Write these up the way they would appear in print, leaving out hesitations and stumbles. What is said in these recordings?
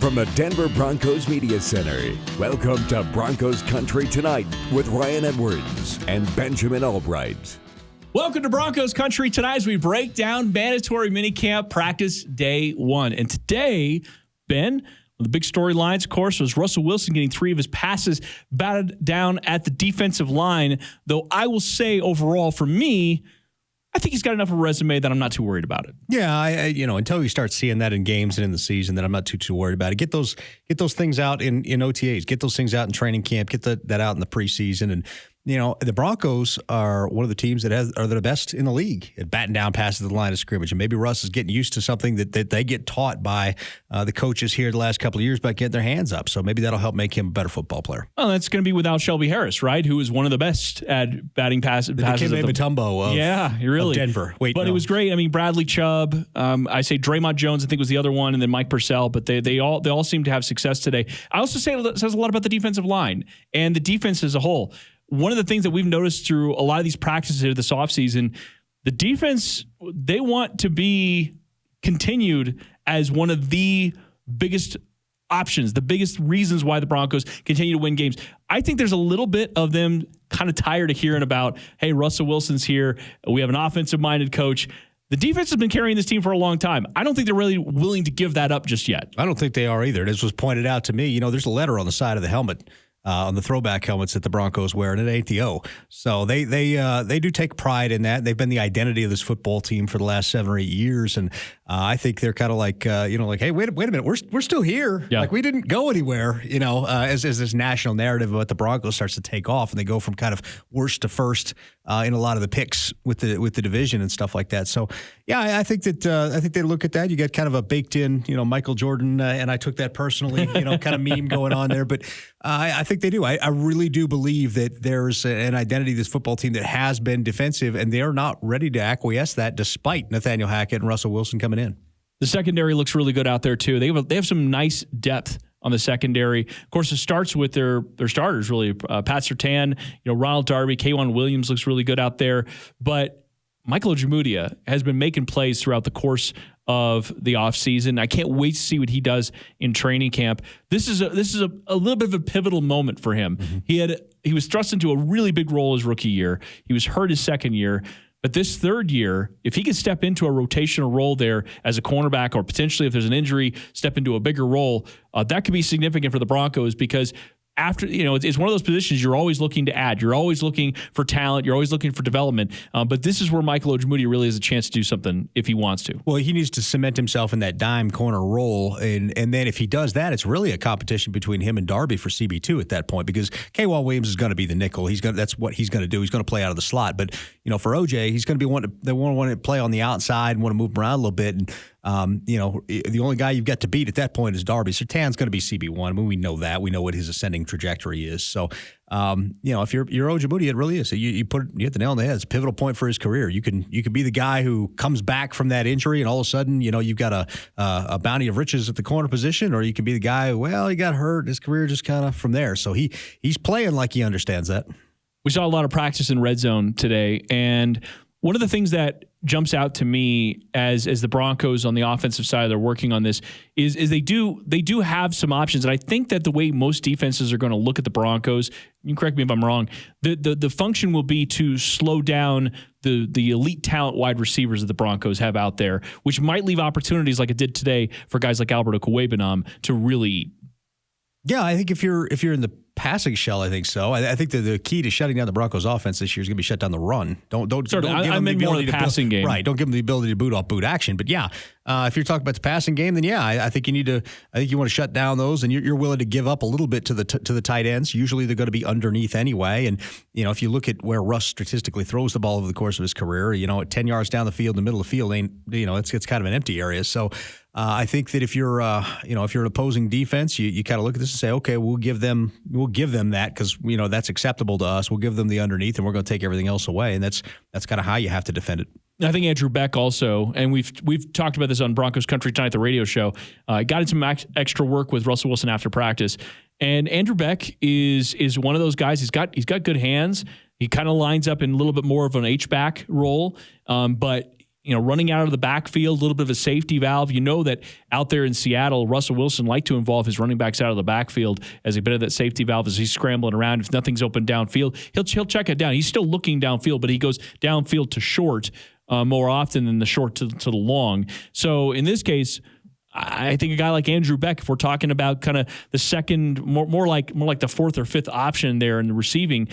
from the Denver Broncos Media Center, welcome to Broncos Country Tonight with Ryan Edwards and Benjamin Allbright. Welcome to Broncos Country Tonight as we break down mandatory minicamp practice day one. And today, Ben, one of the big storylines, of course, was Russell Wilson getting 3 of his passes batted down at the defensive line. Though I will say overall, for me, I think he's got enough of a resume that I'm not too worried about it. Yeah, until you start seeing that in games and in the season, then I'm not too worried about it. Get those things out in OTAs. Get those things out in training camp. Get that out in the preseason. And the Broncos are one of the teams that are the best in the league at batting down passes to the line of scrimmage. And maybe Russ is getting used to something that they get taught by the coaches here the last couple of years by getting their hands up. So maybe that'll help make him a better football player. Well, that's going to be without Shelby Harris, right? Who is one of the best at batting passes. The Dikembe Mutombo of Denver. It was great. I mean, Bradley Chubb. I say Draymond Jones, I think was the other one, and then Mike Purcell. But they all seem to have success today. I also say it says a lot about the defensive line and the defense as a whole. One of the things that we've noticed through a lot of these practices here this offseason, the defense, they want to be continued as one of the biggest options, the biggest reasons why the Broncos continue to win games. I think there's a little bit of them kind of tired of hearing about, hey, Russell Wilson's here. We have an offensive-minded coach. The defense has been carrying this team for a long time. I don't think they're really willing to give that up just yet. I don't think they are either. This was pointed out to me. There's a letter on the side of the helmet. On the throwback helmets that the Broncos wear, and it ain't the O. So they do take pride in that. They've been the identity of this football team for the last 7 or 8 years, and I think they're kind of like, hey, wait a minute, we're still here. Yeah. Like we didn't go anywhere. As this national narrative about the Broncos starts to take off, and they go from kind of worst to first in a lot of the picks with the division and stuff like that. So yeah, I think they look at that. You got kind of a baked in, Michael Jordan, and I took that personally, kind of meme going on there, but I think they do. I really do believe that there's an identity of this football team that has been defensive, and they are not ready to acquiesce that despite Nathaniel Hackett and Russell Wilson coming in. The secondary looks really good out there, too. They have some nice depth on the secondary. Of course, it starts with their starters, really. Pat Surtain, Ronald Darby, K'Wan Williams looks really good out there. But Michael Ojemudia has been making plays throughout the course of the offseason. I can't wait to see what he does in training camp. This is a little bit of a pivotal moment for him. Mm-hmm. He was thrust into a really big role his rookie year. He was hurt his second year. But this third year, if he could step into a rotational role there as a cornerback, or potentially if there's an injury, step into a bigger role, that could be significant for the Broncos, because after, it's one of those positions you're always looking to add. You're always looking for talent. You're always looking for development. But this is where Michael Ojemudia really has a chance to do something if he wants to. Well, he needs to cement himself in that dime corner role. And then if he does that, it's really a competition between him and Darby for CB2 at that point, because K'Wan Williams is going to be the nickel. That's what he's going to do. He's going to play out of the slot. But, for OJ, he's going to be they want to play on the outside and want to move around a little bit. And, the only guy you've got to beat at that point is Darby. Surtain's going to be CB1. I mean, we know that. We know what his ascending trajectory is. So, if you're Ojemudia, it really is. So you hit the nail on the head. It's a pivotal point for his career. You can be the guy who comes back from that injury, and all of a sudden, you've got a bounty of riches at the corner position, or you can be the guy who, he got hurt. His career just kind of from there. So he's playing like he understands that. We saw a lot of practice in red zone today, and one of the things that jumps out to me as the Broncos on the offensive side, they're working on this, is they do have some options. And I think that the way most defenses are going to look at the Broncos, you can correct me if I'm wrong, the function will be to slow down the elite talent wide receivers that the Broncos have out there, which might leave opportunities like it did today for guys like Allbright to really eat. Yeah, I think if you're in the passing shell, I think so. I think the key to shutting down the Broncos offense this year is going to be shut down the run. Don't give them the ability to passing game. Right. Don't give them the ability to boot off boot action. But yeah, if you're talking about the passing game, then yeah, I think you need to. I think you want to shut down those, and you're willing to give up a little bit to the tight ends. Usually they're going to be underneath anyway. And if you look at where Russ statistically throws the ball over the course of his career, at 10 yards down the field, in the middle of the field, it's kind of an empty area. So. I think that if you're an opposing defense, you kind of look at this and say, okay, we'll give them that because that's acceptable to us. We'll give them the underneath, and we're going to take everything else away, and that's kind of how you have to defend it. I think Andrew Beck also, and we've talked about this on Broncos Country Tonight, the radio show, got into some extra work with Russell Wilson after practice, and Andrew Beck is one of those guys. He's got good hands. He kind of lines up in a little bit more of an H-back role, but running out of the backfield, a little bit of a safety valve. You know that out there in Seattle, Russell Wilson liked to involve his running backs out of the backfield as a bit of that safety valve as he's scrambling around. If nothing's open downfield, he'll check it down. He's still looking downfield, but he goes downfield to short more often than the short to the long. So in this case, I think a guy like Andrew Beck, if we're talking about kind of the second, more like the fourth or fifth option there in the receiving,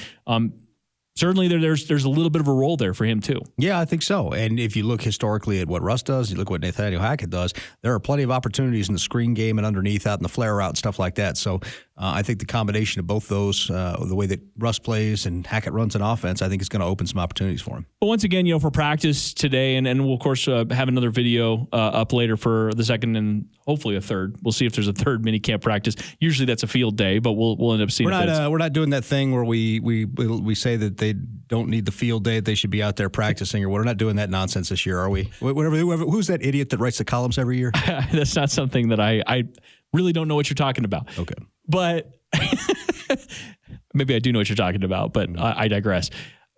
certainly there's a little bit of a role there for him too. Yeah, I think so. And if you look historically at what Russ does, you look at what Nathaniel Hackett does, there are plenty of opportunities in the screen game and underneath out in the flare route and stuff like that. So I think the combination of both those, the way that Russ plays and Hackett runs an offense, I think is going to open some opportunities for him. But once again, for practice today, and we'll, of course, have another video up later for the second and hopefully a third. We'll see if there's a third minicamp practice. Usually that's a field day, but we'll end up seeing we're not doing that thing where we say that they don't need the field day, they should be out there practicing, or we're not doing that nonsense this year, are we? Who's that idiot that writes the columns every year? That's not something that I really don't know what you're talking about. Okay. But maybe I do know what you're talking about, but I digress.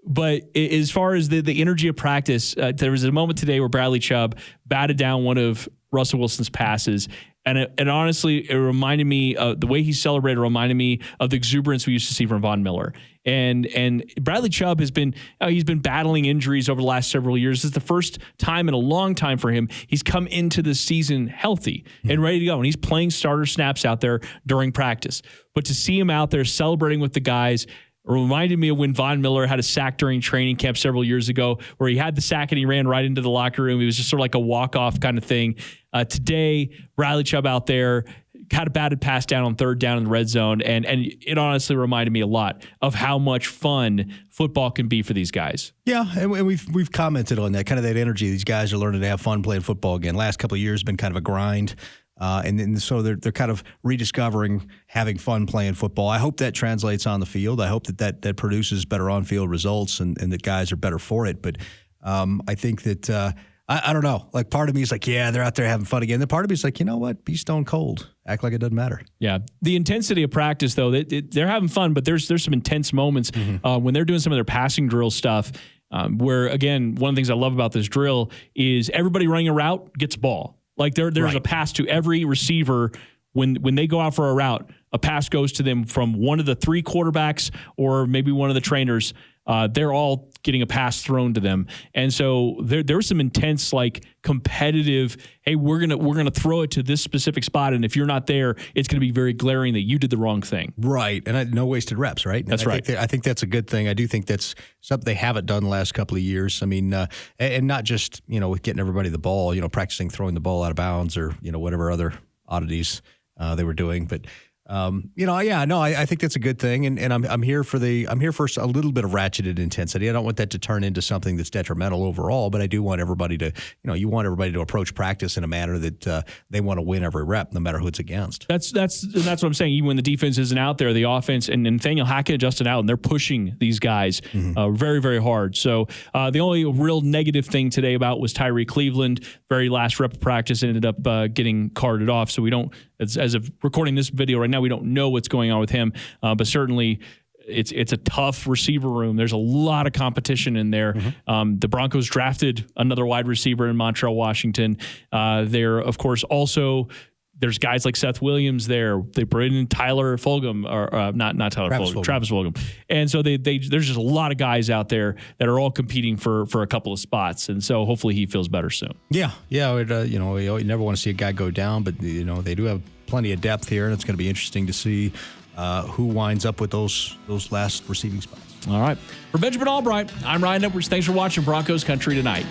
But as far as the energy of practice, there was a moment today where Bradley Chubb batted down one of Russell Wilson's passes. And it honestly, it reminded me of the way he celebrated, reminded me of the exuberance we used to see from Von Miller. And Bradley Chubb has been, he's been battling injuries over the last several years. This is the first time in a long time for him. He's come into the season healthy and ready to go. And he's playing starter snaps out there during practice. But to see him out there celebrating with the guys, reminded me of when Von Miller had a sack during training camp several years ago, where he had the sack and he ran right into the locker room. He was just sort of like a walk-off kind of thing. Today, Bradley Chubb out there had a batted pass down on third down in the red zone, and it honestly reminded me a lot of how much fun football can be for these guys. Yeah, and we've commented on that, kind of that energy. These guys are learning to have fun playing football again. Last couple of years have been kind of a grind. And so they're kind of rediscovering having fun playing football. I hope that translates on the field. I hope that produces better on-field results and that guys are better for it. But I think that I don't know. Like, part of me is like, yeah, they're out there having fun again. The part of me is like, you know what? Be stone cold. Act like it doesn't matter. Yeah. The intensity of practice, though, they're having fun, but there's some intense moments when they're doing some of their passing drill stuff. Where, again, one of the things I love about this drill is everybody running a route gets a ball. Like there's right. A pass to every receiver when they go out for a route. A pass goes to them from one of the three quarterbacks or maybe one of the trainers. They're all getting a pass thrown to them, and so there was some intense, like, competitive. Hey, we're gonna throw it to this specific spot, and if you're not there, it's gonna be very glaring that you did the wrong thing. Right, and no wasted reps. Right, that's right. I think that's a good thing. I do think that's something they haven't done the last couple of years. I mean, and not just with getting everybody the ball, practicing throwing the ball out of bounds or whatever other oddities they were doing, but. I think that's a good thing, and I'm here for a little bit of ratcheted intensity. I don't want that to turn into something that's detrimental overall, but I do want everybody to, you want everybody to approach practice in a manner that they want to win every rep, no matter who it's against. That's what I'm saying. Even when the defense isn't out there, the offense and Nathaniel Hackett adjusted out, and they're pushing these guys very, very hard. So the only real negative thing today about was Tyree Cleveland. Very last rep of practice ended up getting carted off. So we don't. As of recording this video right now, we don't know what's going on with him, but certainly it's a tough receiver room. There's a lot of competition in there. The Broncos drafted another wide receiver in Montreal, Washington. They're, of course, also there's guys like Seth Williams there. They brought in Tyler Fulgham, or not Tyler Fulgham, Travis Fulgham. And so there's just a lot of guys out there that are all competing for a couple of spots. And so hopefully he feels better soon. Yeah. You never want to see a guy go down, but they do have plenty of depth here, and it's going to be interesting to see who winds up with those last receiving spots. All right. For Benjamin Allbright, I'm Ryan Edwards. Thanks for watching Broncos Country Tonight.